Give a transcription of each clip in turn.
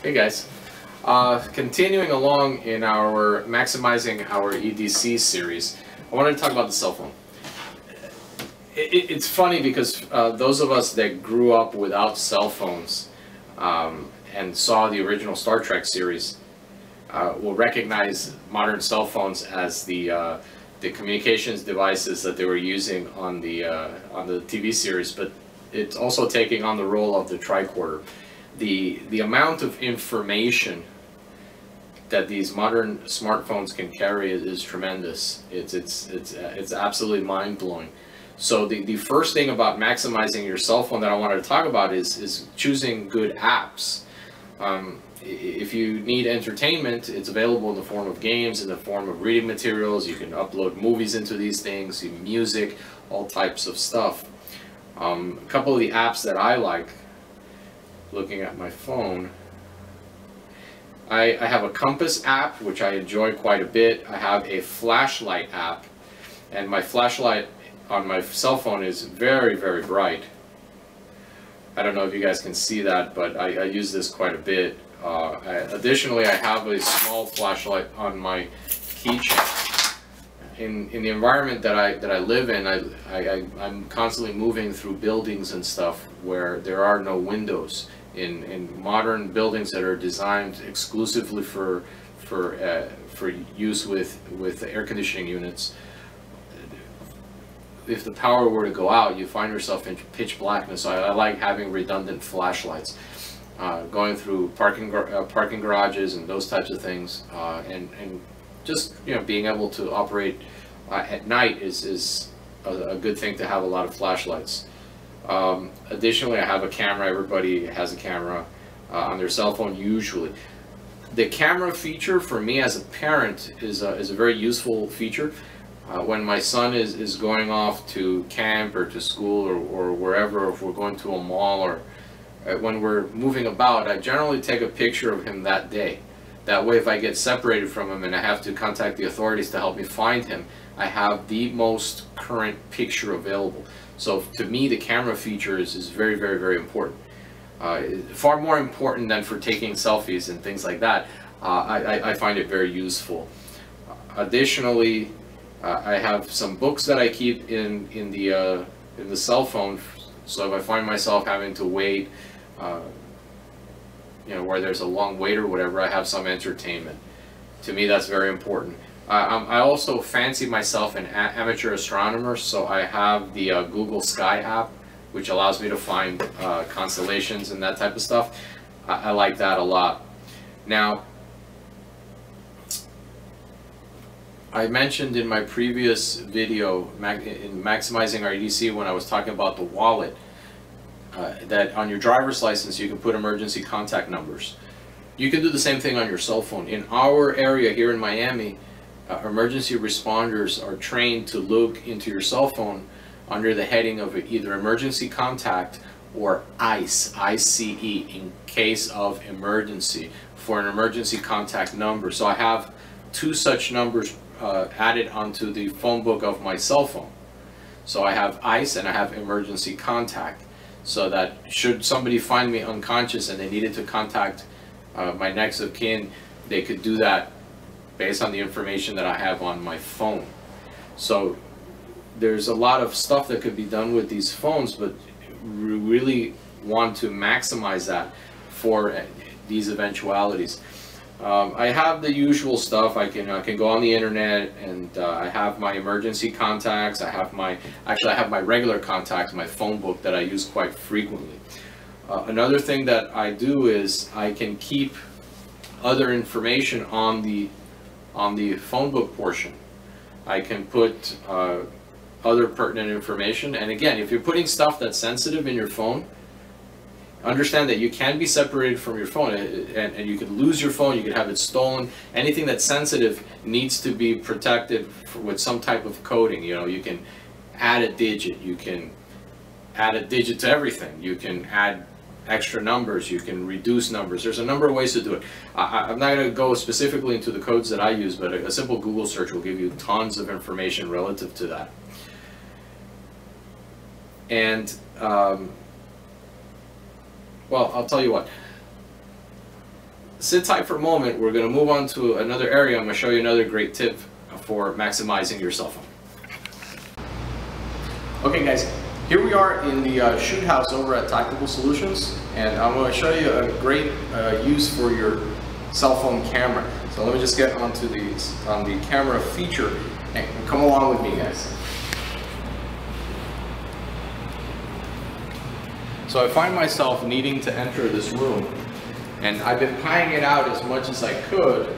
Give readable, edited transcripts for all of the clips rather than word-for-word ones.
Hey guys, continuing along in our Maximizing Our EDC series, I wanted to talk about the cell phone. It's funny because those of us that grew up without cell phones and saw the original Star Trek series will recognize modern cell phones as the communications devices that they were using on the TV series, but it's also taking on the role of the tricorder. The amount of information that these modern smartphones can carry is tremendous. It's absolutely mind-blowing. So the first thing about maximizing your cell phone that I wanted to talk about is choosing good apps. If you need entertainment, it's available in the form of games, in the form of reading materials. You can upload movies into these things, music, all types of stuff. A couple of the apps that I like, looking at my phone, I have a compass app, which I enjoy quite a bit. I have a flashlight app, and my flashlight on my cell phone is very, very bright. I don't know if you guys can see that, but I use this quite a bit. Additionally, I have a small flashlight on my keychain. In the environment that I live in, I'm constantly moving through buildings and stuff where there are no windows. In modern buildings that are designed exclusively for use with air conditioning units, if the power were to go out, you find yourself in pitch blackness. So I like having redundant flashlights, going through parking garages and those types of things, and just being able to operate at night is a good thing to have a lot of flashlights. Additionally, I have a camera. Everybody has a camera on their cell phone usually. The camera feature for me as a parent is a very useful feature. When my son is going off to camp or to school or wherever, if we're going to a mall or when we're moving about, I generally take a picture of him that day. That way, if I get separated from him and I have to contact the authorities to help me find him, I have the most current picture available. So to me, the camera feature is very, very, very important. Far more important than for taking selfies and things like that. I find it very useful. Additionally, I have some books that I keep in the cell phone. So if I find myself having to wait, where there's a long wait or whatever, I have some entertainment. To me, that's very important. I also fancy myself an amateur astronomer, so I have the Google Sky app, which allows me to find constellations and that type of stuff. I like that a lot. Now, I mentioned in my previous video, in Maximizing Our EDC, when I was talking about the wallet, that on your driver's license you can put emergency contact numbers. You can do the same thing on your cell phone. In our area here in Miami, emergency responders are trained to look into your cell phone under the heading of either emergency contact or ICE, I-C-E, in case of emergency, for an emergency contact number. So I have two such numbers added onto the phone book of my cell phone. So I have ICE and I have emergency contact, so that should somebody find me unconscious and they needed to contact my next of kin, they could do that based on the information that I have on my phone. So there's a lot of stuff that could be done with these phones, but we really want to maximize that for these eventualities. I have the usual stuff. I can go on the internet, and I have my emergency contacts. I have my regular contacts, my phone book that I use quite frequently. Another thing that I do is I can keep other information on the phone book portion. I can put other pertinent information, and again, if you're putting stuff that's sensitive in your phone, understand that you can be separated from your phone, and you could lose your phone, you could have it stolen. Anything that's sensitive needs to be protected with some type of coding. You can add a digit, you can add a digit to everything, you can add extra numbers, you can reduce numbers. There's a number of ways to do it. I'm not going to go specifically into the codes that I use, but a simple Google search will give you tons of information relative to that. And well, I'll tell you what, sit tight for a moment. We're going to move on to another area. I'm going to show you another great tip for maximizing your cell phone. Okay guys, here we are in the shoot house over at Tactical Solutions, and I'm going to show you a great use for your cell phone camera. So let me just get onto the camera feature and come along with me, guys. So I find myself needing to enter this room, and I've been pieing it out as much as I could,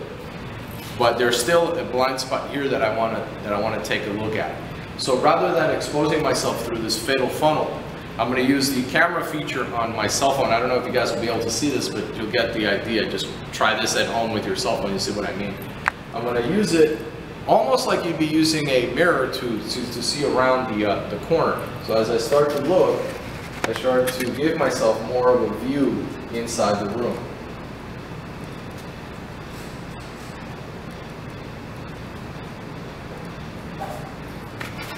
but there's still a blind spot here that I want to take a look at. So rather than exposing myself through this fatal funnel, I'm going to use the camera feature on my cell phone. I don't know if you guys will be able to see this, but you'll get the idea. Just try this at home with your cell phone, you see what I mean. I'm going to use it almost like you'd be using a mirror to see around the corner. So as I start to look, I start to give myself more of a view inside the room.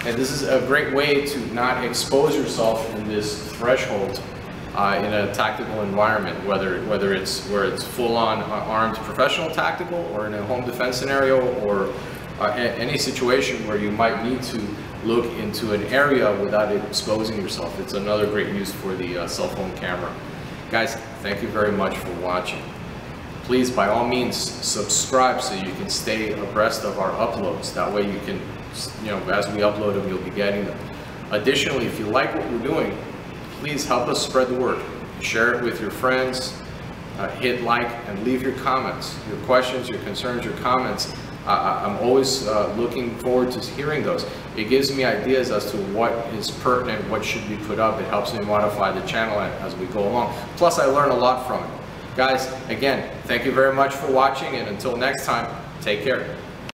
And this is a great way to not expose yourself in this threshold in a tactical environment, whether it's where it's full-on armed professional tactical, or in a home defense scenario, or any situation where you might need to look into an area without exposing yourself. It's another great use for the cell phone camera. Guys, thank you very much for watching. Please, by all means, subscribe so you can stay abreast of our uploads. That way you can, as we upload them, you'll be getting them. Additionally, if you like what we're doing, please help us spread the word. Share it with your friends, hit like, and leave your comments, your questions, your concerns, your comments. I'm always looking forward to hearing those. It gives me ideas as to what is pertinent, what should be put up. It helps me modify the channel as we go along. Plus, I learn a lot from it. Guys, again, thank you very much for watching, and until next time, take care.